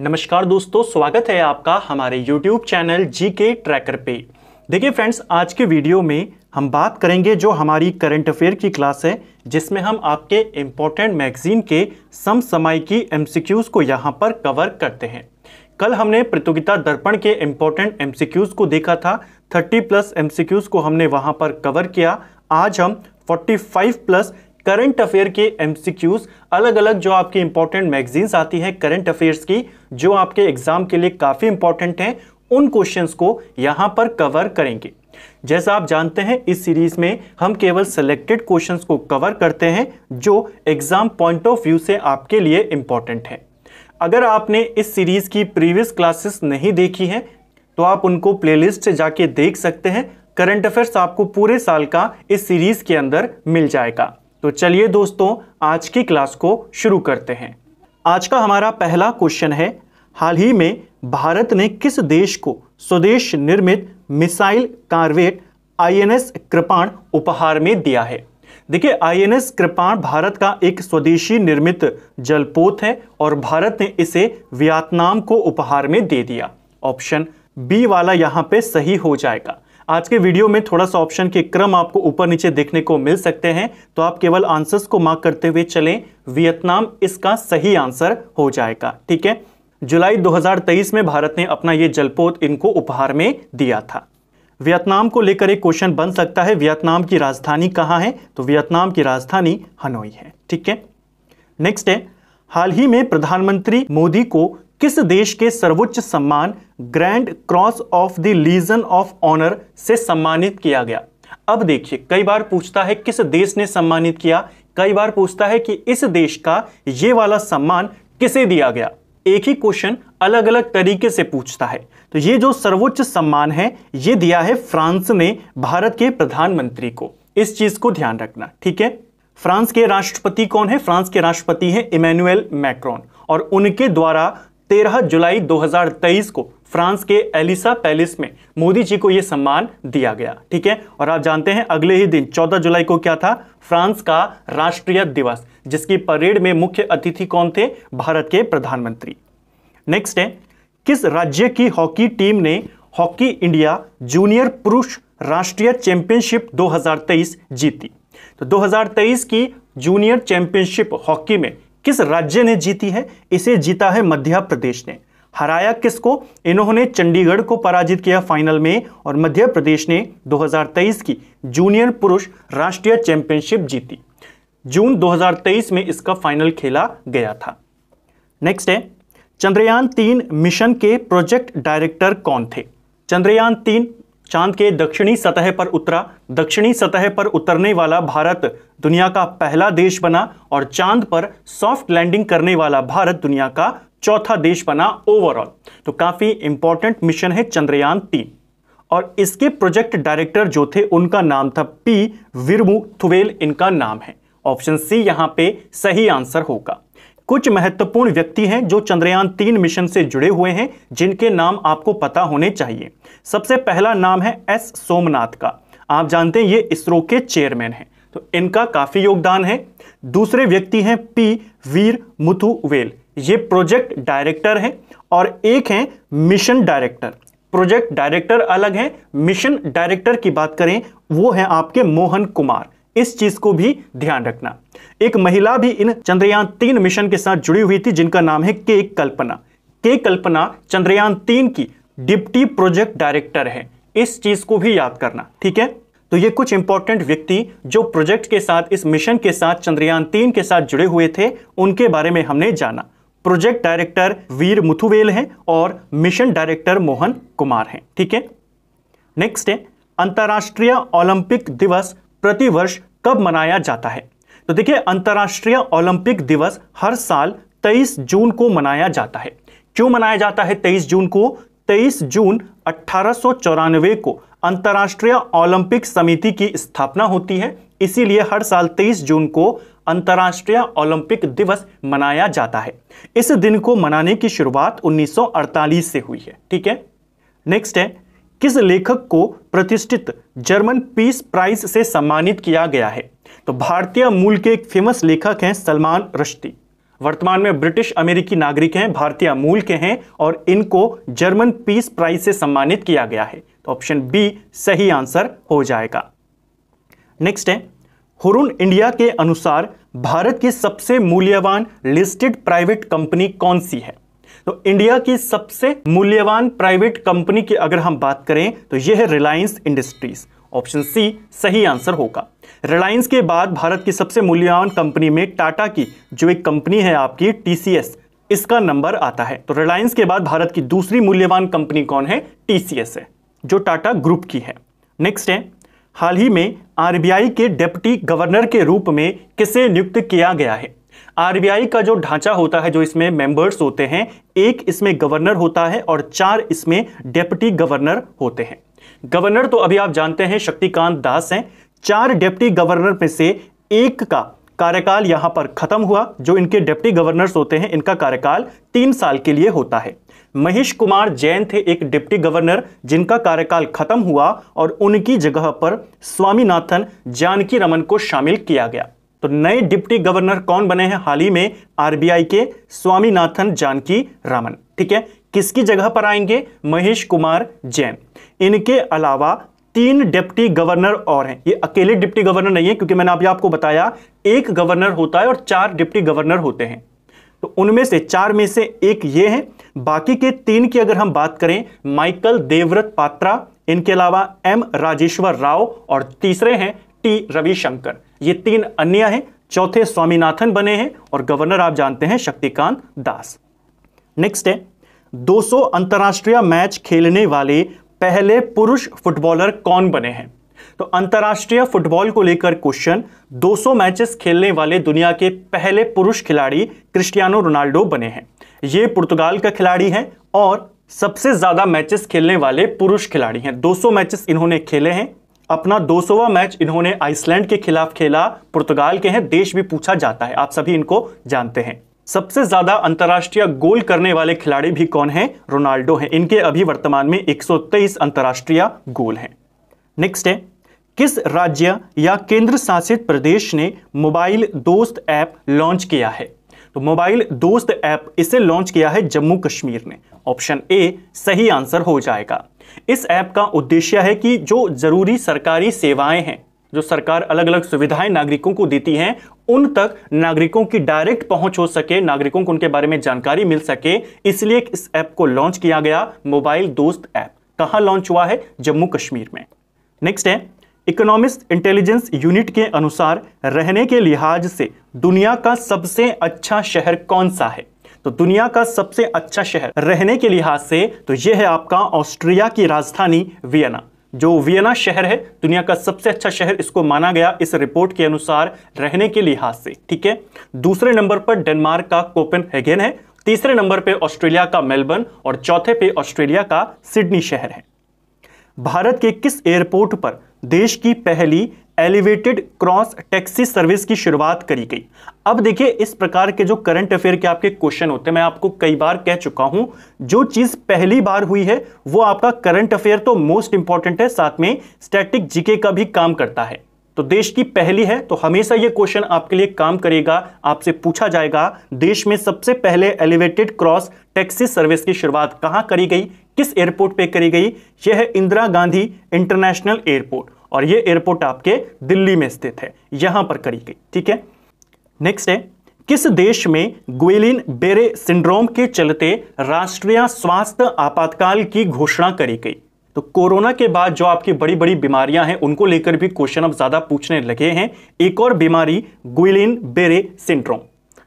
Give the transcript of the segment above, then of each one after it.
नमस्कार दोस्तों, स्वागत है आपका हमारे YouTube चैनल जीके ट्रैकर पे। देखिए फ्रेंड्स, आज के वीडियो में हम बात करेंगे जो हमारी करंट अफेयर की क्लास है, जिसमें हम आपके इम्पोर्टेंट मैगजीन के समसामयिकी MCQs को यहाँ पर कवर करते हैं। कल हमने प्रतियोगिता दर्पण के इम्पोर्टेंट MCQs को देखा था, 30+ MCQs को हमने वहाँ पर कवर किया। आज हम 45+ करंट अफेयर के MCQs अलग अलग जो आपकी इंपॉर्टेंट मैगजीन्स आती हैं करंट अफेयर्स की, जो आपके एग्जाम के लिए काफ़ी इंपॉर्टेंट हैं, उन क्वेश्चंस को यहाँ पर कवर करेंगे। जैसा आप जानते हैं, इस सीरीज में हम केवल सिलेक्टेड क्वेश्चंस को कवर करते हैं जो एग्जाम पॉइंट ऑफ व्यू से आपके लिए इंपॉर्टेंट है। अगर आपने इस सीरीज की प्रीवियस क्लासेस नहीं देखी हैं तो आप उनको प्लेलिस्ट से जाके देख सकते हैं। करंट अफेयर्स आपको पूरे साल का इस सीरीज के अंदर मिल जाएगा। तो चलिए दोस्तों, आज की क्लास को शुरू करते हैं। आज का हमारा पहला क्वेश्चन है, हाल ही में भारत ने किस देश को स्वदेश निर्मित मिसाइल कॉर्वेट INS कृपाण उपहार में दिया है? देखिए, INS कृपाण भारत का एक स्वदेशी निर्मित जलपोत है और भारत ने इसे वियतनाम को उपहार में दे दिया। ऑप्शन बी वाला यहाँ पे सही हो जाएगा। आज के वीडियो में थोड़ा सा ऑप्शन के क्रम आपको ऊपर नीचे देखने को मिल सकते हैं, तो आप केवल आंसर्स को मार्क करते हुए चलें। वियतनाम इसका सही आंसर हो जाएगा। ठीक है, जुलाई 2023 में भारत ने अपना ये जलपोत इनको उपहार में दिया था। वियतनाम को लेकर एक क्वेश्चन बन सकता है, वियतनाम की राजधानी कहाँ है? तो वियतनाम की राजधानी हनोई है। ठीक है, नेक्स्ट है, हाल ही में प्रधानमंत्री मोदी को किस देश के सर्वोच्च सम्मान grand cross of the legion of honour से सम्मानित किया गया? अब देखिए, कई बार पूछता है किस देश ने सम्मानित किया, कई बार पूछता है कि इस देश का ये वाला सम्मान किसे दिया गया। एक ही क्वेश्चन अलग अलग तरीके से पूछता है। तो ये जो सर्वोच्च सम्मान है, ये दिया है फ्रांस ने भारत के प्रधानमंत्री को। इस चीज को ध्यान रखना। ठीक है, फ्रांस के राष्ट्रपति कौन है? फ्रांस के राष्ट्रपति हैं इमैनुअल मैक्रोन, और उनके द्वारा 13 जुलाई 2023 को फ्रांस के एलिसा पैलेस में मोदी जी को यह सम्मान दिया गया। ठीक है, और आप जानते हैं अगले ही दिन 14 जुलाई को क्या था? फ्रांस का राष्ट्रीय दिवस, जिसकी परेड में मुख्य अतिथि कौन थे? भारत के प्रधानमंत्री। नेक्स्ट है, किस राज्य की हॉकी टीम ने हॉकी इंडिया जूनियर पुरुष राष्ट्रीय चैंपियनशिप 2023 जीती? तो 2023 की जूनियर चैंपियनशिप हॉकी में किस राज्य ने जीती है? इसे जीता है मध्य प्रदेश ने। हराया किसको? इन्होंने चंडीगढ़ को पराजित किया फाइनल में, और मध्य प्रदेश ने 2023 की जूनियर पुरुष राष्ट्रीय चैंपियनशिप जीती। जून 2023 में इसका फाइनल खेला गया था। नेक्स्ट है, चंद्रयान 3 मिशन के प्रोजेक्ट डायरेक्टर कौन थे? चंद्रयान 3 चांद के दक्षिणी सतह पर उतरा। दक्षिणी सतह पर उतरने वाला भारत दुनिया का पहला देश बना, और चांद पर सॉफ्ट लैंडिंग करने वाला भारत दुनिया का चौथा देश बना ओवरऑल। तो काफी इंपॉर्टेंट मिशन है चंद्रयान 3, और इसके प्रोजेक्ट डायरेक्टर जो थे उनका नाम था P वीरमुथुवेल, इनका नाम है। ऑप्शन सी यहां पे सही आंसर होगा। कुछ महत्वपूर्ण व्यक्ति हैं जो चंद्रयान 3 मिशन से जुड़े हुए हैं, जिनके नाम आपको पता होने चाहिए। सबसे पहला नाम है S सोमनाथ का। आप जानते हैं ये इसरो के चेयरमैन हैं, तो इनका काफी योगदान है। दूसरे व्यक्ति हैं P वीरमुथुवेल, ये प्रोजेक्ट डायरेक्टर हैं, और एक हैं मिशन डायरेक्टर। प्रोजेक्ट डायरेक्टर अलग है, मिशन डायरेक्टर की बात करें वो है आपके मोहन कुमार। इस चीज को भी ध्यान रखना। एक महिला भी इन चंद्रयान 3 मिशन के साथ जुड़ी हुई थी, जिनका नाम है के कल्पना। के कल्पना चंद्रयान 3 की डिप्टी प्रोजेक्ट डायरेक्टर है। इस चीज को भी याद करना। ठीक है, तो ये कुछ इंपॉर्टेंट व्यक्ति जो प्रोजेक्ट के साथ, इस मिशन के साथ, चंद्रयान 3 के साथ जुड़े हुए थे, उनके बारे में हमने जाना। प्रोजेक्ट डायरेक्टर वीरमुथुवेल हैं और मिशन डायरेक्टर मोहन कुमार हैं। ठीक है, नेक्स्ट है, अंतर्राष्ट्रीय ओलंपिक दिवस प्रतिवर्ष कब मनाया जाता है? तो देखिए, अंतर्राष्ट्रीय ओलंपिक दिवस हर साल 23 जून को मनाया जाता है। क्यों मनाया जाता है 23 जून को? 23 जून 1894 को अंतर्राष्ट्रीय ओलंपिक समिति की स्थापना होती है, इसीलिए हर साल 23 जून को अंतर्राष्ट्रीय ओलंपिक दिवस मनाया जाता है। इस दिन को मनाने की शुरुआत 1948 से हुई है। ठीक है, नेक्स्ट है, किस लेखक को प्रतिष्ठित जर्मन पीस प्राइज से सम्मानित किया गया है? तो भारतीय मूल के एक फेमस लेखक हैं सलमान रश्दी। वर्तमान में ब्रिटिश अमेरिकी नागरिक हैं, भारतीय मूल के हैं और इनको जर्मन पीस प्राइज से सम्मानित किया गया है। तो ऑप्शन बी सही आंसर हो जाएगा। नेक्स्ट है, हुरुन इंडिया के अनुसार भारत की सबसे मूल्यवान लिस्टेड प्राइवेट कंपनी कौन सी है? तो इंडिया की सबसे मूल्यवान प्राइवेट कंपनी की अगर हम बात करें तो यह है रिलायंस इंडस्ट्रीज। ऑप्शन सी सही आंसर होगा। रिलायंस के बाद भारत की सबसे मूल्यवान कंपनी में टाटा की जो एक कंपनी है आपकी टीसीएस, इसका नंबर आता है। तो रिलायंस के बाद भारत की दूसरी मूल्यवान कंपनी कौन है? टीसीएस है, जो टाटा ग्रुप की है। नेक्स्ट है, हाल ही में आरबीआई के डिप्टी गवर्नर के रूप में किसे नियुक्त किया गया है? आरबीआई का जो ढांचा होता है, जो इसमें मेंबर्स होते हैं, एक इसमें गवर्नर होता है और 4 इसमें डिप्टी गवर्नर होते हैं। गवर्नर तो अभी आप जानते हैं शक्तिकांत दास हैं। 4 डिप्टी गवर्नर में से एक का कार्यकाल यहां पर खत्म हुआ। जो इनके डिप्टी गवर्नर्स होते हैं, इनका कार्यकाल 3 साल के लिए होता है। महेश कुमार जैन थे एक डिप्टी गवर्नर जिनका कार्यकाल खत्म हुआ और उनकी जगह पर स्वामीनाथन जानकी रमन को शामिल किया गया। तो नए डिप्टी गवर्नर कौन बने हैं हाल ही में? आरबीआई के स्वामीनाथन जानकी रमन। ठीक है, किसकी जगह पर आएंगे? महेश कुमार जैन। इनके अलावा 3 डिप्टी गवर्नर और हैं। ये अकेले डिप्टी गवर्नर नहीं है, क्योंकि मैंने अभी आपको बताया एक गवर्नर होता है और 4 डिप्टी गवर्नर होते हैं। तो उनमें से 4 में से एक ये है। बाकी के 3 की अगर हम बात करें, माइकल देवव्रत पात्रा, इनके अलावा एम राजेश्वर राव और तीसरे हैं टी रविशंकर। ये 3 अन्य हैं। चौथे स्वामीनाथन बने हैं और गवर्नर आप जानते हैं शक्तिकांत दास। नेक्स्ट है, 200 अंतरराष्ट्रीय मैच खेलने वाले पहले पुरुष फुटबॉलर कौन बने हैं? तो अंतरराष्ट्रीय फुटबॉल को लेकर क्वेश्चन, 200 मैचेस खेलने वाले दुनिया के पहले पुरुष खिलाड़ी क्रिस्टियानो रोनाल्डो बने हैं। ये पुर्तगाल का खिलाड़ी है और सबसे ज्यादा मैचेस खेलने वाले पुरुष खिलाड़ी हैं। 200 मैचेस इन्होंने खेले हैं। अपना 200वां मैच इन्होंने आइसलैंड के खिलाफ खेला। पुर्तगाल के हैं, देश भी पूछा जाता है, आप सभी इनको जानते हैं। सबसे ज्यादा अंतरराष्ट्रीय गोल करने वाले खिलाड़ी भी कौन है? रोनाल्डो हैं। इनके अभी वर्तमान में 123 अंतरराष्ट्रीय गोल हैं। नेक्स्ट है, किस राज्य या केंद्र शासित प्रदेश ने मोबाइल दोस्त ऐप लॉन्च किया है? तो मोबाइल दोस्त ऐप इसे लॉन्च किया है जम्मू कश्मीर ने। ऑप्शन ए सही आंसर हो जाएगा। इस ऐप का उद्देश्य है कि जो जरूरी सरकारी सेवाएं हैं, जो सरकार अलग अलग सुविधाएं नागरिकों को देती हैं, उन तक नागरिकों की डायरेक्ट पहुंच हो सके, नागरिकों को उनके बारे में जानकारी मिल सके, इसलिए इस ऐप को लॉन्च किया गया, मोबाइल दोस्त ऐप। कहां लॉन्च हुआ है? जम्मू कश्मीर में। नेक्स्ट है, इकोनॉमिस्ट इंटेलिजेंस यूनिट के अनुसार रहने के लिहाज से दुनिया का सबसे अच्छा शहर कौन सा है? तो दुनिया का सबसे अच्छा शहर रहने के लिहाज से तो यह है आपका ऑस्ट्रिया की राजधानी वियना। जो वियना शहर है दुनिया का सबसे अच्छा शहर इसको माना गया इस रिपोर्ट के अनुसार रहने के लिहाज से। ठीक है, दूसरे नंबर पर डेनमार्क का कोपेनहेगन है, तीसरे नंबर पे ऑस्ट्रेलिया का मेलबर्न और चौथे पे ऑस्ट्रेलिया का सिडनी शहर है। भारत के किस एयरपोर्ट पर देश की पहली एलिवेटेड क्रॉस टैक्सी सर्विस की शुरुआत करी गई? अब देखिए, इस प्रकार के जो करंट अफेयर के आपके क्वेश्चन होते हैं, मैं आपको कई बार कह चुका हूं, जो चीज पहली बार हुई है वो आपका करंट अफेयर तो मोस्ट इंपॉर्टेंट है, साथ में स्टैटिक जीके का भी काम करता है। तो देश की पहली है तो हमेशा ये क्वेश्चन आपके लिए काम करेगा। आपसे पूछा जाएगा देश में सबसे पहले एलिवेटेड क्रॉस टैक्सी सर्विस की शुरुआत कहां करी गई, किस एयरपोर्ट पे करी गई? यह है इंदिरा गांधी इंटरनेशनल एयरपोर्ट और यह एयरपोर्ट आपके दिल्ली में स्थित है, यहां पर करी गई। ठीक है, नेक्स्ट है, किस देश में गुइलिन बेरे सिंड्रोम के चलते राष्ट्रीय स्वास्थ्य आपातकाल की घोषणा करी गई? तो कोरोना के बाद जो आपकी बड़ी बड़ी बीमारियां हैं उनको लेकर भी क्वेश्चन अब ज्यादा पूछने लगे हैं। एक और बीमारी गुइलिन बेरे सिंड्रोम,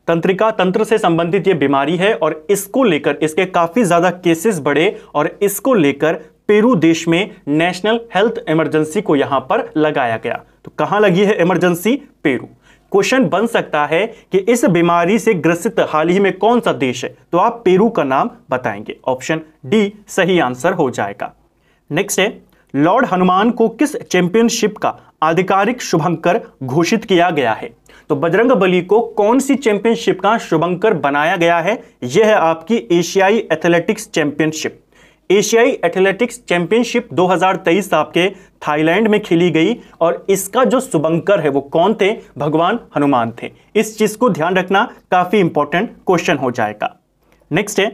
तंत्रिका तंत्र से संबंधित ये बीमारी है और इसको लेकर इसके काफी ज्यादा केसेस बढ़े और इसको लेकर पेरू देश में नेशनल हेल्थ इमरजेंसी को यहां पर लगाया गया। तो कहां लगी है इमरजेंसी? पेरू। क्वेश्चन बन सकता है कि इस बीमारी से ग्रसित हाल ही में कौन सा देश है, तो आप पेरू का नाम बताएंगे। ऑप्शन डी सही आंसर हो जाएगा। नेक्स्ट है, लॉर्ड हनुमान को किस चैंपियनशिप का आधिकारिक शुभंकर घोषित किया गया है? तो बजरंगबली को कौन सी चैंपियनशिप का शुभंकर बनाया गया है? यह है आपकी एशियाई एथलेटिक्स चैंपियनशिप। एशियाई एथलेटिक्स चैंपियनशिप 2023 आपके थाईलैंड में खेली गई और इसका जो शुभंकर है वो कौन थे? भगवान हनुमान थे। इस चीज को ध्यान रखना, काफी इंपॉर्टेंट क्वेश्चन हो जाएगा। नेक्स्ट है,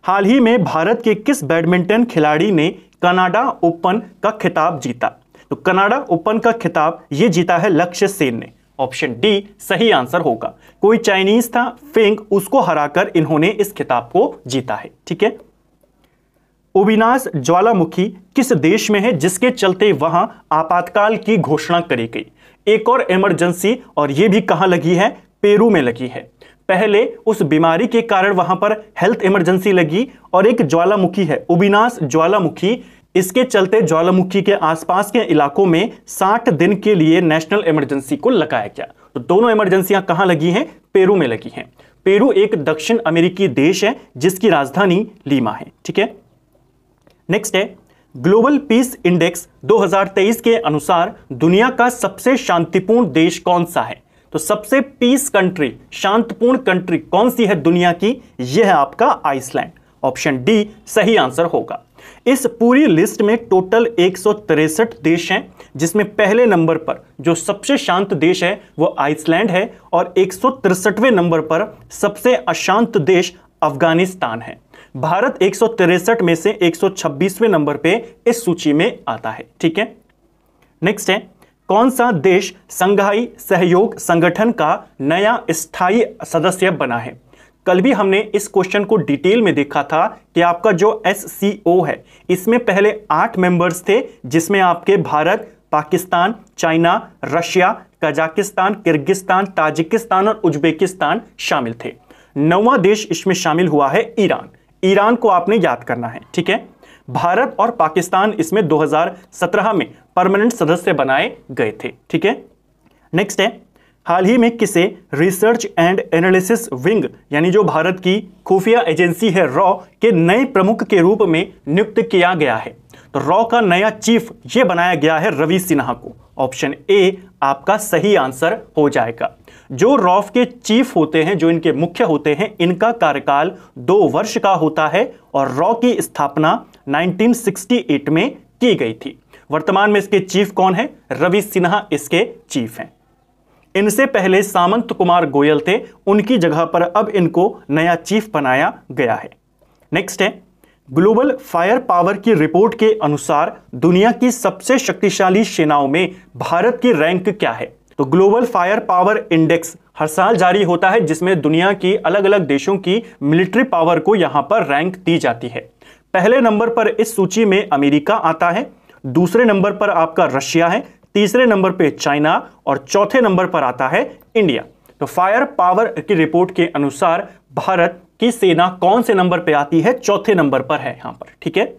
हाल ही में भारत के किस बैडमिंटन खिलाड़ी ने कनाडा ओपन का खिताब जीता? तो कनाडा ओपन का खिताब ये जीता है लक्ष्य सेन ने। ऑप्शन डी सही आंसर होगा। कोई चाइनीज था, फेंग, उसको हराकर इन्होंने इस खिताब को जीता है। ठीक है। ओबिनास ज्वालामुखी किस देश में है जिसके चलते वहां आपातकाल की घोषणा करी गई? एक और इमरजेंसी, और यह भी कहां लगी है? पेरू में लगी है। पहले उस बीमारी के कारण वहां पर हेल्थ इमरजेंसी लगी और एक ज्वालामुखी है ओबिनास ज्वालामुखी, इसके चलते ज्वालामुखी के आसपास के इलाकों में 60 दिन के लिए नेशनल इमरजेंसी को लगाया गया। तो दोनों इमरजेंसियां कहां लगी हैं? पेरू में लगी हैं। पेरू एक दक्षिण अमेरिकी देश है जिसकी राजधानी लीमा है। ठीक है। नेक्स्ट है, ग्लोबल पीस इंडेक्स 2023 के अनुसार दुनिया का सबसे शांतिपूर्ण देश कौन सा है? तो सबसे पीस कंट्री, शांतिपूर्ण कंट्री कौन सी है दुनिया की? यह है आपका आइसलैंड। ऑप्शन डी सही आंसर होगा। इस पूरी लिस्ट में टोटल 163 देश हैं, जिसमें पहले नंबर पर जो सबसे शांत देश है वो आइसलैंड है और 163वें नंबर पर सबसे अशांत देश अफगानिस्तान है। भारत 163 में से 126वें नंबर पे इस सूची में आता है। ठीक है। नेक्स्ट है, कौन सा देश संघाई सहयोग संगठन का नया स्थायी सदस्य बना है? कल भी हमने इस क्वेश्चन को डिटेल में देखा था कि आपका जो SCO है इसमें पहले 8 मेंबर्स थे, जिसमें आपके Bharat, Pakistan, China, Russia, Kazakhstan, Kyrgyzstan, Tajikistan और उज्बेकिस्तान शामिल थे। 9वां देश इसमें शामिल हुआ है ईरान। ईरान को आपने याद करना है। ठीक है। भारत और पाकिस्तान इसमें 2017 में परमानेंट सदस्य बनाए गए थे। ठीक है। नेक्स्ट है, हाल ही में किसे रिसर्च एंड एनालिसिस विंग यानी जो भारत की खुफिया एजेंसी है रॉ के नए प्रमुख के रूप में नियुक्त किया गया है? तो रॉ का नया चीफ ये बनाया गया है रवि सिन्हा को। ऑप्शन ए आपका सही आंसर हो जाएगा। जो रॉफ के चीफ होते हैं, जो इनके मुख्य होते हैं, इनका कार्यकाल 2 वर्ष का होता है और रॉ की स्थापना 1968 में की गई थी। वर्तमान में इसके चीफ कौन है? रवि सिन्हा इसके चीफ हैं। इनसे पहले सामंत कुमार गोयल थे, उनकी जगह पर अब इनको नया चीफ बनाया गया है। नेक्स्ट है, ग्लोबल फायर पावर की रिपोर्ट के अनुसार दुनिया की सबसे शक्तिशाली सेनाओं में भारत की रैंक क्या है? तो ग्लोबल फायर पावर इंडेक्स हर साल जारी होता है, जिसमें दुनिया की अलग अलग देशों की मिलिट्री पावर को यहां पर रैंक दी जाती है। पहले नंबर पर इस सूची में अमेरिका आता है, दूसरे नंबर पर आपका रशिया है, तीसरे नंबर पे चाइना और चौथे नंबर पर आता है इंडिया। तो फायर पावर की रिपोर्ट के अनुसार भारत की सेना कौन से नंबर पे आती है? चौथे नंबर पर है यहां पर। ठीक है।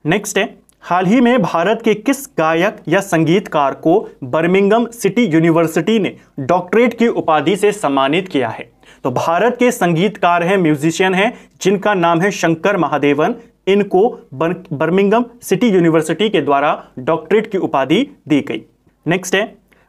नेक्स्ट है, हाल ही में भारत के किस गायक या संगीतकार को बर्मिंघम सिटी यूनिवर्सिटी ने डॉक्टरेट की उपाधि से सम्मानित किया है? तो भारत के संगीतकार हैं, म्यूजिशियन हैं, जिनका नाम है शंकर महादेवन। इनको बर्मिंघम सिटी यूनिवर्सिटी के द्वारा डॉक्टरेट की उपाधि दी गई। नेक्स्ट है,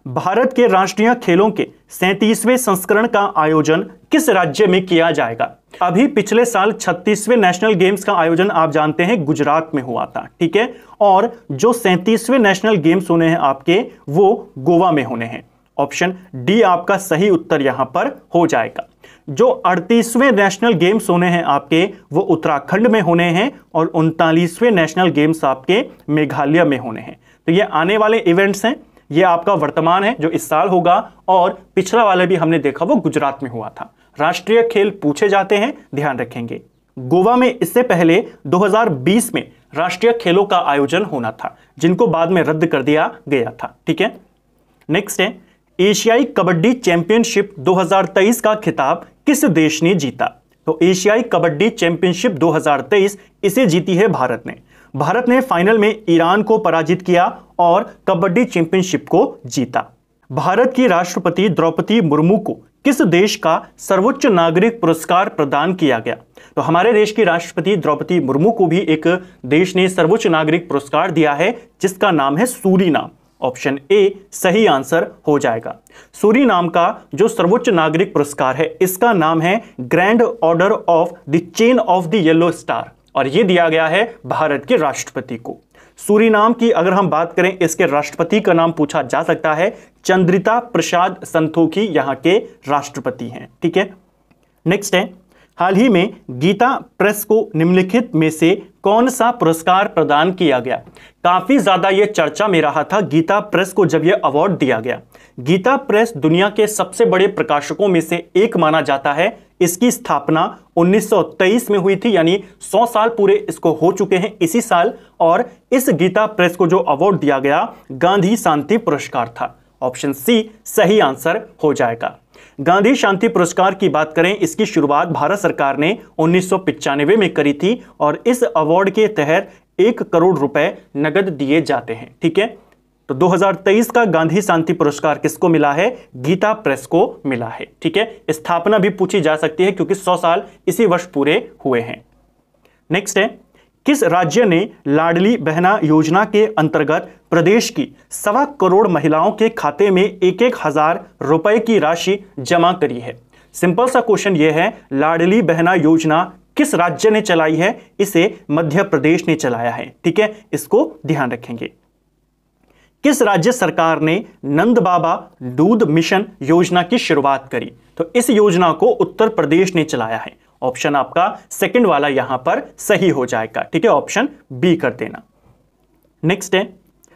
भारत के राष्ट्रीय खेलों के 37वें संस्करण का आयोजन किस राज्य में किया जाएगा? अभी पिछले साल 36वें नेशनल गेम्स का आयोजन आप जानते हैं गुजरात में हुआ था। ठीक है। और जो 37वें नेशनल गेम्स होने हैं आपके, वो गोवा में होने हैं। ऑप्शन डी आपका सही उत्तर यहां पर हो जाएगा। जो 38वें नेशनल गेम्स होने हैं आपके, वो उत्तराखंड में होने हैं और 39वें नेशनल गेम्स आपके मेघालय में होने हैं। तो ये आने वाले इवेंट्स हैं। ये आपका वर्तमान है जो इस साल होगा, और पिछला वाला भी हमने देखा वो गुजरात में हुआ था। राष्ट्रीय खेल पूछे जाते हैं, ध्यान रखेंगे। गोवा में इससे पहले 2020 में राष्ट्रीय खेलों का आयोजन होना था, जिनको बाद में रद्द कर दिया गया था। ठीक है। नेक्स्ट है, एशियाई कबड्डी चैंपियनशिप 2023 का खिताब किस देश ने जीता? तो एशियाई कबड्डी चैंपियनशिप 2023 इसे जीती है भारत ने। भारत ने फाइनल में ईरान को पराजित किया और कबड्डी चैंपियनशिप को जीता। भारत की राष्ट्रपति द्रौपदी मुर्मू को किस देश का सर्वोच्च नागरिक पुरस्कार प्रदान किया गया? तो हमारे देश की राष्ट्रपति द्रौपदी मुर्मू को भी एक देश ने सर्वोच्च नागरिक पुरस्कार दिया है, जिसका नाम है सूरीनाम। ऑप्शन ए सही आंसर हो जाएगा। सूरीनाम का जो सर्वोच्च नागरिक पुरस्कार है, इसका नाम है grand order of the chain of the yellow star. और ये दिया गया है भारत के राष्ट्रपति को। सूरीनाम की अगर हम बात करें, इसके राष्ट्रपति का नाम पूछा जा सकता है, चंद्रिता प्रसाद संतोखी यहां के राष्ट्रपति हैं। ठीक है, नेक्स्ट है, हाल ही में गीता प्रेस को निम्नलिखित में से कौन सा पुरस्कार प्रदान किया गया। काफी ज्यादा यह चर्चा में रहा था गीता प्रेस को जब यह अवार्ड दिया गया। गीता प्रेस दुनिया के सबसे बड़े प्रकाशकों में से एक माना जाता है। इसकी स्थापना 1923 में हुई थी, यानी 100 साल पूरे इसको हो चुके हैं इसी साल। और इस गीता प्रेस को जो अवार्ड दिया गया, गांधी शांति पुरस्कार था। ऑप्शन सी सही आंसर हो जाएगा। गांधी शांति पुरस्कार की बात करें, इसकी शुरुआत भारत सरकार ने 1995 में करी थी और इस अवार्ड के तहत 1 करोड़ रुपए नगद दिए जाते हैं। ठीक है, तो 2023 का गांधी शांति पुरस्कार किसको मिला है? गीता प्रेस को मिला है। ठीक है, स्थापना भी पूछी जा सकती है क्योंकि 100 साल इसी वर्ष पूरे हुए हैं। नेक्स्ट है, किस राज्य ने लाडली बहना योजना के अंतर्गत प्रदेश की 1.25 करोड़ महिलाओं के खाते में 1,000 रुपए की राशि जमा करी है? सिंपल सा क्वेश्चन यह है, लाडली बहना योजना किस राज्य ने चलाई है? इसे मध्य प्रदेश ने चलाया है। ठीक है, इसको ध्यान रखेंगे। किस राज्य सरकार ने नंद बाबा दूध मिशन योजना की शुरुआत करी? तो इस योजना को उत्तर प्रदेश ने चलाया है। ऑप्शन आपका सेकंड वाला यहां पर सही हो जाएगा। ठीक है, ऑप्शन बी कर देना। नेक्स्ट है,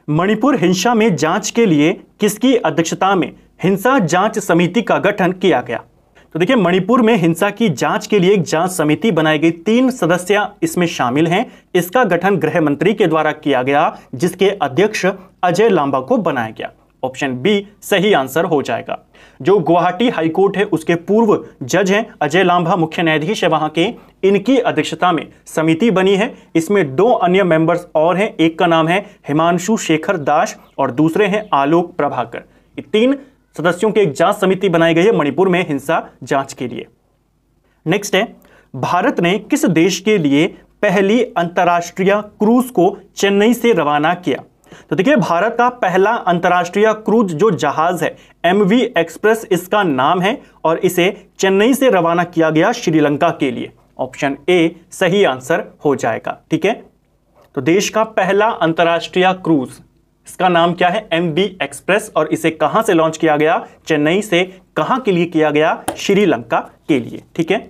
मणिपुर हिंसा में जांच के लिए किसकी अध्यक्षता में हिंसा जांच समिति का गठन किया गया? तो देखिए, मणिपुर में हिंसा की जांच के लिए एक जांच समिति बनाई गई, 3 सदस्य इसमें शामिल हैं। इसका गठन गृह मंत्री के द्वारा किया गया, जिसके अध्यक्ष अजय लांबा को बनाया गया। ऑप्शन बी सही आंसर हो जाएगा। जो गुवाहाटी हाईकोर्ट है उसके पूर्व जज हैं अजय लांबा, मुख्य न्यायाधीश है वहां के, इनकी अध्यक्षता में समिति बनी है। इसमें 2 अन्य मेंबर्स और हैं, एक का नाम है हिमांशु शेखर दास और दूसरे हैं आलोक प्रभाकर। ये 3 सदस्यों की एक जांच समिति बनाई गई है मणिपुर में हिंसा जांच के लिए। नेक्स्ट है, भारत ने किस देश के लिए पहली अंतरराष्ट्रीय क्रूज को चेन्नई से रवाना किया? तो देखिए, भारत का पहला अंतरराष्ट्रीय क्रूज जो जहाज है MV एक्सप्रेस इसका नाम है और इसे चेन्नई से रवाना किया गया श्रीलंका के लिए। ऑप्शन ए सही आंसर हो जाएगा। ठीक है, तो देश का पहला अंतरराष्ट्रीय क्रूज, इसका नाम क्या है? MV express. और इसे कहां से लॉन्च किया गया? चेन्नई से। कहां के लिए किया गया? श्रीलंका के लिए। ठीक है,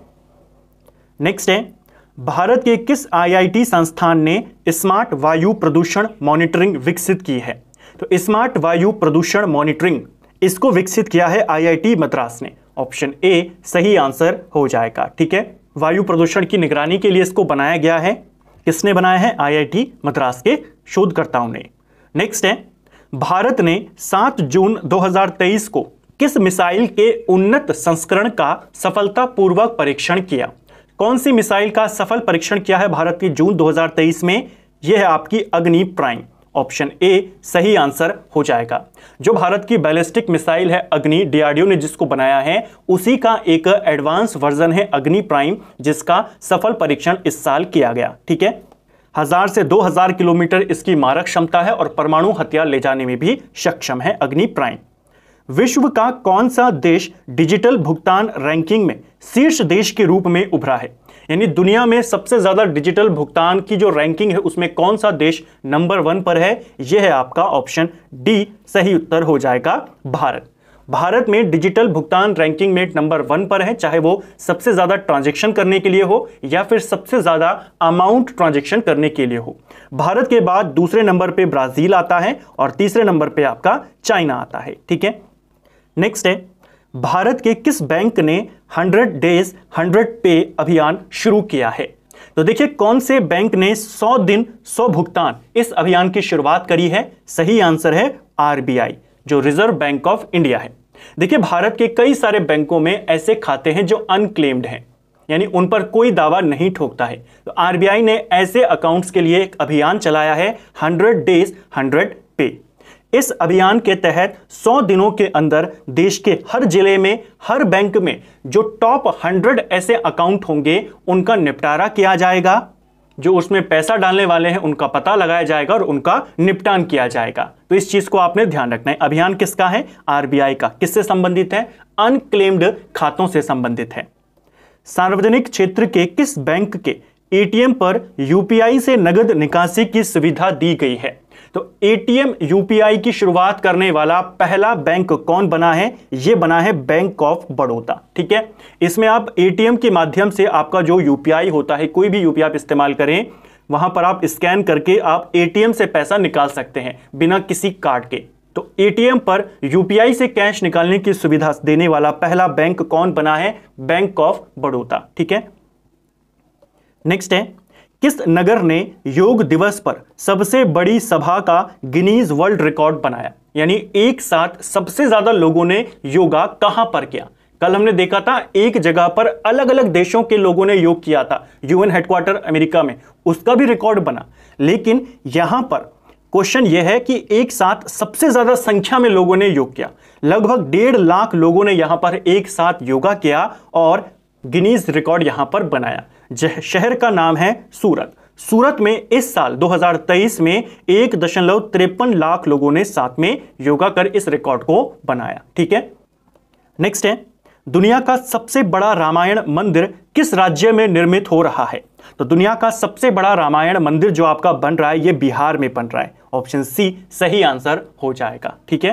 नेक्स्ट है, भारत के किस IIT संस्थान ने स्मार्ट वायु प्रदूषण मॉनिटरिंग विकसित की है? तो स्मार्ट वायु प्रदूषण मॉनिटरिंग इसको विकसित किया है IIT मद्रास ने। ऑप्शन ए सही आंसर हो जाएगा। ठीक है, वायु प्रदूषण की निगरानी के लिए इसको बनाया गया है। किसने बनाया है? IIT मद्रास के शोधकर्ताओं ने। नेक्स्ट है, भारत ने 7 जून 2023 को किस मिसाइल के उन्नत संस्करण का सफलतापूर्वक परीक्षण किया? कौन सी मिसाइल का सफल परीक्षण किया है भारत की जून 2023 में? यह है आपकी अग्नि प्राइम। ऑप्शन ए सही आंसर हो जाएगा। जो भारत की बैलिस्टिक मिसाइल है अग्नि, DRDO ने जिसको बनाया है, उसी का एक एडवांस वर्जन है अग्नि प्राइम, जिसका सफल परीक्षण इस साल किया गया। ठीक है, 1000 से 2000 किलोमीटर इसकी मारक क्षमता है और परमाणु हथियार ले जाने में भी सक्षम है अग्नि प्राइम। विश्व का कौन सा देश डिजिटल भुगतान रैंकिंग में शीर्ष देश के रूप में उभरा है? यानी दुनिया में सबसे ज्यादा डिजिटल भुगतान की जो रैंकिंग है उसमें कौन सा देश नंबर 1 पर है? यह है आपका ऑप्शन डी सही उत्तर हो जाएगा, भारत। भारत में डिजिटल भुगतान रैंकिंग में नंबर 1 पर है, चाहे वो सबसे ज्यादा ट्रांजैक्शन करने के लिए हो या फिर सबसे ज्यादा अमाउंट ट्रांजैक्शन करने के लिए हो। भारत के बाद दूसरे नंबर पे ब्राजील आता है और तीसरे नंबर पे आपका चाइना आता है। ठीक है, नेक्स्ट है, भारत के किस बैंक ने 100 डेज 100 पे अभियान शुरू किया है? तो देखिए, कौन से बैंक ने 100 दिन 100 भुगतान इस अभियान की शुरुआत करी है? सही आंसर है RBI, जो रिजर्व बैंक ऑफ इंडिया है। देखिए, भारत के कई सारे बैंकों में ऐसे खाते हैं जो अनक्लेम्ड हैं, यानी उन पर कोई दावा नहीं ठोकता है। तो RBI ने ऐसे अकाउंट्स के लिए एक अभियान चलाया है 100 डेज 100 पे। इस अभियान के तहत 100 दिनों के अंदर देश के हर जिले में, हर बैंक में जो टॉप 100 ऐसे अकाउंट होंगे उनका निपटारा किया जाएगा। जो उसमें पैसा डालने वाले हैं उनका पता लगाया जाएगा और उनका निपटान किया जाएगा। तो इस चीज को आपने ध्यान रखना है। अभियान किसका है? RBI का। किससे संबंधित है? अनक्लेम्ड खातों से संबंधित है। सार्वजनिक क्षेत्र के किस बैंक के एटीएम पर यूपीआई से नगद निकासी की सुविधा दी गई है। तो एटीएम यूपीआई की शुरुआत करने वाला पहला बैंक कौन बना है? यह बना है बैंक ऑफ बड़ौदा। ठीक है, इसमें आप एटीएम के माध्यम से आपका जो यूपीआई होता है, कोई भी यूपीआई आप इस्तेमाल करें, वहां पर आप स्कैन करके आप एटीएम से पैसा निकाल सकते हैं बिना किसी कार्ड के। तो एटीएम पर यूपीआई से कैश निकालने की सुविधा देने वाला पहला बैंक कौन बना है? Bank of Baroda. ठीक है, नेक्स्ट है, किस नगर ने योग दिवस पर सबसे बड़ी सभा का गिनीज वर्ल्ड रिकॉर्ड बनाया? यानी एक साथ सबसे ज्यादा लोगों ने योगा कहां पर किया? कल हमने देखा था एक जगह पर अलग अलग देशों के लोगों ने योग किया था, यूएन हेडक्वार्टर अमेरिका में, उसका भी रिकॉर्ड बना। लेकिन यहां पर क्वेश्चन यह है कि एक साथ सबसे ज्यादा संख्या में लोगों ने योग किया। लगभग 1.5 लाख लोगों ने यहां पर एक साथ योगा किया और गिनीज रिकॉर्ड यहां पर बनाया। शहर का नाम है सूरत। सूरत में इस साल 2023 में 1.53 लाख लोगों ने साथ में योगा कर इस रिकॉर्ड को बनाया। ठीक है, नेक्स्ट है, दुनिया का सबसे बड़ा रामायण मंदिर किस राज्य में निर्मित हो रहा है? तो दुनिया का सबसे बड़ा रामायण मंदिर जो आपका बन रहा है ये बिहार में बन रहा है। ऑप्शन सी सही आंसर हो जाएगा। ठीक है,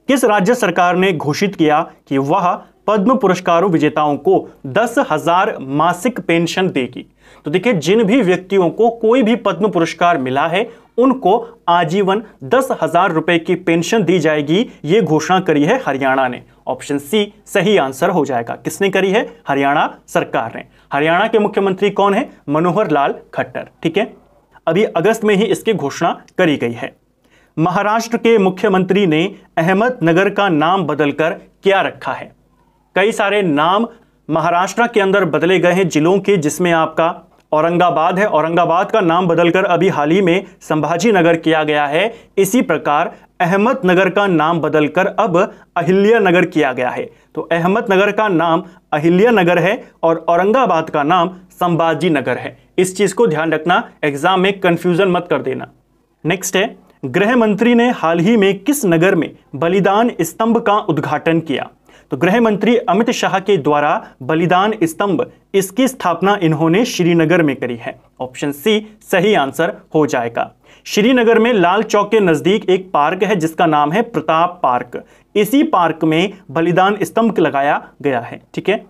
किस राज्य सरकार ने घोषित किया कि वह पद्म पुरस्कारों विजेताओं को 10,000 मासिक पेंशन देगी? तो देखिए, जिन भी व्यक्तियों को कोई भी पद्म पुरस्कार मिला है उनको आजीवन 10,000 रुपए की पेंशन दी जाएगी, यह घोषणा करी है हरियाणा ने। ऑप्शन सी सही आंसर हो जाएगा। किसने करी है? हरियाणा सरकार ने। हरियाणा के मुख्यमंत्री कौन है? मनोहर लाल खट्टर। ठीक है, अभी अगस्त में ही इसकी घोषणा करी गई है। महाराष्ट्र के मुख्यमंत्री ने अहमदनगर का नाम बदलकर क्या रखा है? कई सारे नाम महाराष्ट्र के अंदर बदले गए हैं जिलों के, जिसमें आपका औरंगाबाद है, औरंगाबाद का नाम बदलकर अभी हाल ही में संभाजी नगर किया गया है। इसी प्रकार अहमदनगर का नाम बदलकर अब अहिल्या नगर किया गया है। तो अहमदनगर का नाम अहिल्या नगर है और औरंगाबाद का नाम संभाजी नगर है। इस चीज को ध्यान रखना, एग्जाम में कंफ्यूजन मत कर देना। नेक्स्ट है, गृह मंत्री ने हाल ही में किस नगर में बलिदान स्तंभ का उद्घाटन किया? तो गृह मंत्री अमित शाह के द्वारा बलिदान स्तंभ, इसकी स्थापना इन्होंने श्रीनगर में करी है। ऑप्शन सी सही आंसर हो जाएगा। श्रीनगर में लाल चौक के नजदीक एक पार्क है जिसका नाम है प्रताप पार्क। इसी पार्क में बलिदान स्तंभ लगाया गया है। ठीक है,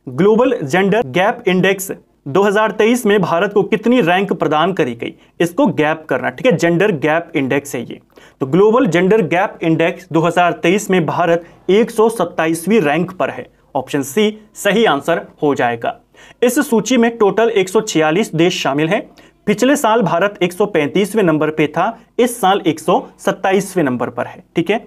ग्लोबल जेंडर गैप इंडेक्स 2023 में भारत को कितनी रैंक प्रदान करी गई? इसको गैप करना। ठीक है, जेंडर गैप इंडेक्स है ये। तो ग्लोबल जेंडर गैप इंडेक्स 2023 में भारत 127वीं रैंक पर है। ऑप्शन सी सही आंसर हो जाएगा। इस सूची में टोटल 146 देश शामिल हैं। पिछले साल भारत 135वें नंबर पे था, इस साल 127वें नंबर पर है। ठीक है,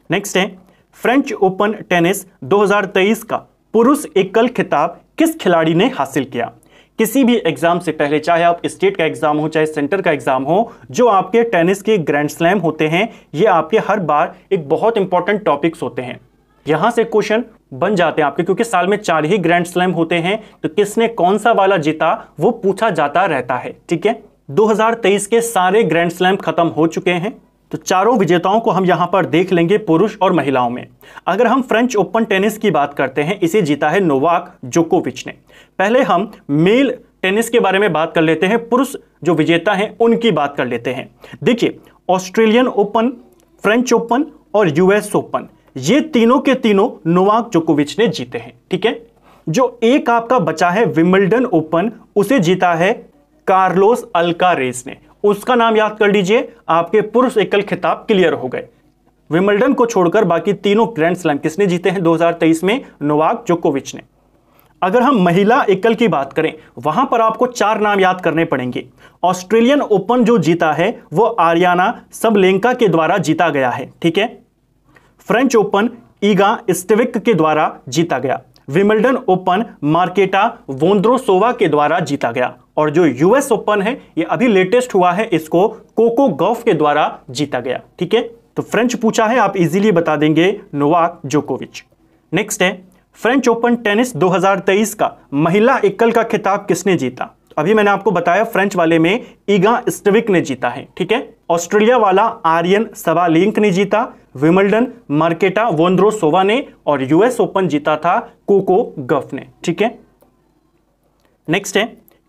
नेक्स्ट है, फ्रेंच ओपन टेनिस 2023 का पुरुष एकल खिताब किस खिलाड़ी ने हासिल किया? किसी भी एग्जाम से पहले, चाहे आप स्टेट का एग्जाम हो चाहे सेंटर का एग्जाम हो, जो आपके टेनिस के ग्रैंड स्लैम होते हैं ये आपके हर बार एक बहुत इंपॉर्टेंट टॉपिक्स होते हैं। यहां से क्वेश्चन बन जाते हैं आपके, क्योंकि साल में 4 ही ग्रैंड स्लैम होते हैं, तो किसने कौन सा वाला जीता वो पूछा जाता रहता है। ठीक है, 2023 के सारे ग्रैंड स्लैम खत्म हो चुके हैं, तो चारों विजेताओं को हम यहां पर देख लेंगे पुरुष और महिलाओं में। अगर हम फ्रेंच ओपन टेनिस की बात करते हैं, इसे जीता है नोवाक जोकोविच ने। पहले हम मेल टेनिस के बारे में बात कर लेते हैं, पुरुष जो विजेता हैं उनकी बात कर लेते हैं। देखिए, ऑस्ट्रेलियन ओपन, फ्रेंच ओपन और यूएस ओपन, ये तीनों के तीनों नोवाक जोकोविच ने जीते हैं। ठीक है, जो एक आपका बचा है विंबलडन ओपन, उसे जीता है कार्लोस अल्कारेज ने। उसका नाम याद कर लीजिए, आपके पुरुष एकल खिताब क्लियर हो गए। विंबलडन को छोड़कर बाकी तीनों ग्रैंड स्लैम किसने जीते हैं 2023 में? नोवाक जोकोविच ने। अगर हम महिला एकल की बात करें, वहां पर आपको 4 नाम याद करने पड़ेंगे। ऑस्ट्रेलियन ओपन जो जीता है वो आरियाना सबलेंका के द्वारा जीता गया है। ठीक है, फ्रेंच ओपन ईगा स्टिविक के द्वारा जीता गया। विंबलडन ओपन मार्केटा वोंद्रोसोवा के द्वारा जीता गया। और जो यूएस ओपन है ये अभी लेटेस्ट हुआ है, इसको कोको गॉफ के द्वारा जीता गया। ठीक है, तो फ्रेंच पूछा है, आप इजीली बता देंगे नोवाक जोकोविच। नेक्स्ट है, फ्रेंच ओपन टेनिस 2023 का महिला एकल का खिताब किसने जीता? अभी मैंने आपको बताया फ्रेंच वाले में ईगा स्टिविक ने जीता है। ठीक है, ऑस्ट्रेलिया वाला आर्यन सबालेंक ने जीता, विंबलडन मार्केटा वोंद्रोसोवा ने, और यूएस ओपन जीता था कोको गॉफ ने। ठीक है, नेक्स्ट है,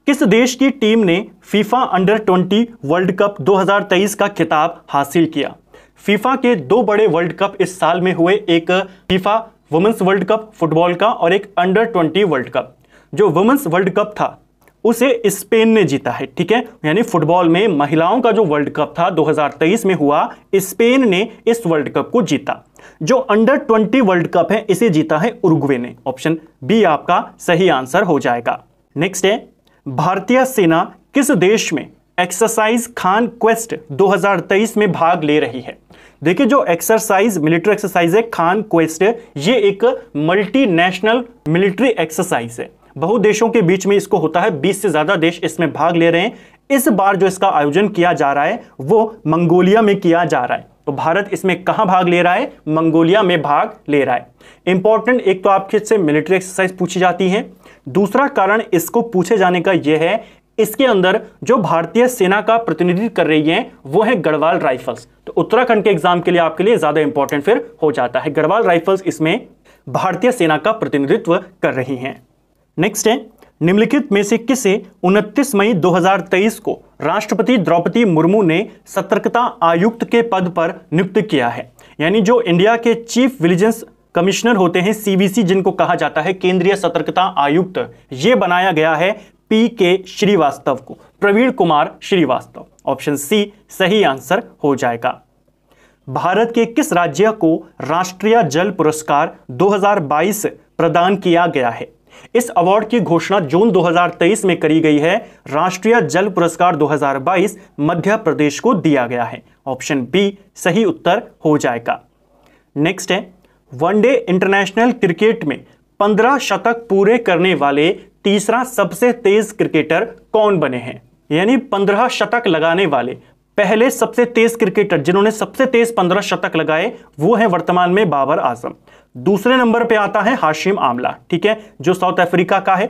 किस देश की टीम ने फीफा अंडर 20 वर्ल्ड कप 2023 का खिताब हासिल किया? फीफा के दो बड़े वर्ल्ड कप इस साल में हुए, एक FIFA women's world cup football का और एक अंडर 20 वर्ल्ड कप। जो वुमेन्स वर्ल्ड कप था उसे स्पेन ने जीता है, ठीक है। यानी फुटबॉल में महिलाओं का जो वर्ल्ड कप था 2023 में हुआ, स्पेन ने इस वर्ल्ड कप को जीता। जो अंडर 20 वर्ल्ड कप है इसे जीता है उरुग्वे ने। ऑप्शन बी आपका सही आंसर हो जाएगा। नेक्स्ट है, भारतीय सेना किस देश में एक्सरसाइज खान क्वेस्ट 2023 में भाग ले रही है? देखिए, जो एक्सरसाइज मिलिट्री एक्सरसाइज है खान क्वेस्ट, ये एक मल्टीनेशनल मिलिट्री एक्सरसाइज है। बहु देशों के बीच में इसको होता है, 20 से ज्यादा देश इसमें भाग ले रहे हैं। इस बार जो इसका आयोजन किया जा रहा है वो मंगोलिया में किया जा रहा है। तो भारत इसमें कहां भाग ले रहा है? मंगोलिया में भाग ले रहा है। इंपॉर्टेंट, एक तो आपके से मिलिट्री एक्सरसाइज पूछी जाती है, दूसरा कारण इसको पूछे जाने का यह है इसके अंदर जो भारतीय सेना का प्रतिनिधित्व कर रही है वो है गढ़वाल राइफल्स। तो उत्तराखंड के एग्जाम के लिए आपके लिए ज्यादा इंपॉर्टेंट फिर हो जाता है। गढ़वाल राइफल्स इसमें भारतीय सेना का प्रतिनिधित्व कर रही हैं। नेक्स्ट है, निम्नलिखित में से किसे 29 मई 2023 को राष्ट्रपति द्रौपदी मुर्मू ने सतर्कता आयुक्त के पद पर नियुक्त किया है? यानी जो इंडिया के चीफ विजिलेंस कमिश्नर होते हैं, सीवीसी जिनको कहा जाता है, केंद्रीय सतर्कता आयुक्त, ये बनाया गया है पीके श्रीवास्तव को, प्रवीण कुमार श्रीवास्तव। ऑप्शन सी सही आंसर हो जाएगा। भारत के किस राज्य को राष्ट्रीय जल पुरस्कार 2022 प्रदान किया गया है? इस अवार्ड की घोषणा जून 2023 में करी गई है। राष्ट्रीय जल पुरस्कार 2022 मध्य प्रदेश को दिया गया है। ऑप्शन बी सही उत्तर हो जाएगा। नेक्स्ट है, वनडे इंटरनेशनल क्रिकेट में 15 शतक पूरे करने वाले तीसरा सबसे तेज क्रिकेटर कौन बने हैं? यानी 15 शतक लगाने वाले पहले सबसे तेज क्रिकेटर जिन्होंने सबसे तेज 15 शतक लगाए वो है वर्तमान में बाबर आजम। दूसरे नंबर पे आता है हाशिम आमला, ठीक है, जो साउथ अफ्रीका का है।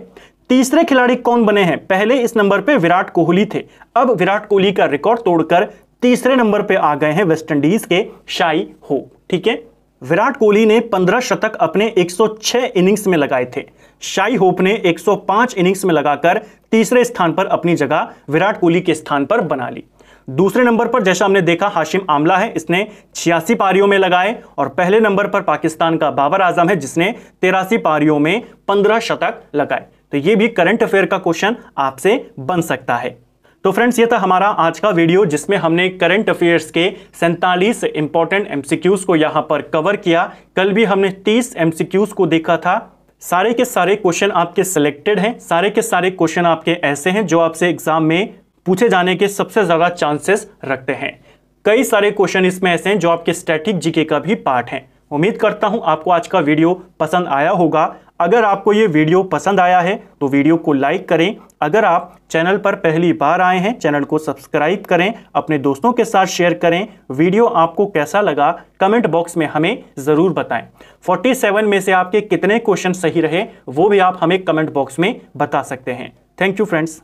तीसरे खिलाड़ी कौन बने हैं? पहले इस नंबर पे विराट कोहली थे, अब विराट कोहली का रिकॉर्ड तोड़कर तीसरे नंबर पे आ गए हैं वेस्टइंडीज के शाई होप, ठीक है। विराट कोहली ने 15 शतक अपने 106 इनिंग्स में लगाए थे। शाई होप ने 105 इनिंग्स में लगाकर तीसरे स्थान पर अपनी जगह विराट कोहली के स्थान पर बना ली। दूसरे नंबर पर जैसा हमने देखा हाशिम आमला है, इसने 86 पारियों में लगाए। और पहले नंबर पर पाकिस्तान का बाबर आजम है जिसने 83 पारियों में 15 शतक लगाए। तो ये भी करंट अफेयर का क्वेश्चन आपसे बन सकता है। तो फ्रेंड्स, ये था हमारा आज का वीडियो जिसमें हमने करंट अफेयर्स के 47 इंपॉर्टेंट एमसीक्यूज को यहां पर कवर किया। कल भी हमने 30 एमसीक्यूज को देखा था। सारे के सारे क्वेश्चन आपके सिलेक्टेड हैं, सारे के सारे क्वेश्चन आपके ऐसे हैं जो आपसे एग्जाम में पूछे जाने के सबसे ज्यादा चांसेस रखते हैं। कई सारे क्वेश्चन इसमें ऐसे हैं जो आपके स्टैटिक जीके का भी पार्ट हैं। उम्मीद करता हूं आपको आज का वीडियो पसंद आया होगा। अगर आपको ये वीडियो पसंद आया है तो वीडियो को लाइक करें। अगर आप चैनल पर पहली बार आए हैं, चैनल को सब्सक्राइब करें, अपने दोस्तों के साथ शेयर करें। वीडियो आपको कैसा लगा कमेंट बॉक्स में हमें ज़रूर बताएं। 47 में से आपके कितने क्वेश्चन सही रहे वो भी आप हमें कमेंट बॉक्स में बता सकते हैं। Thank you friends.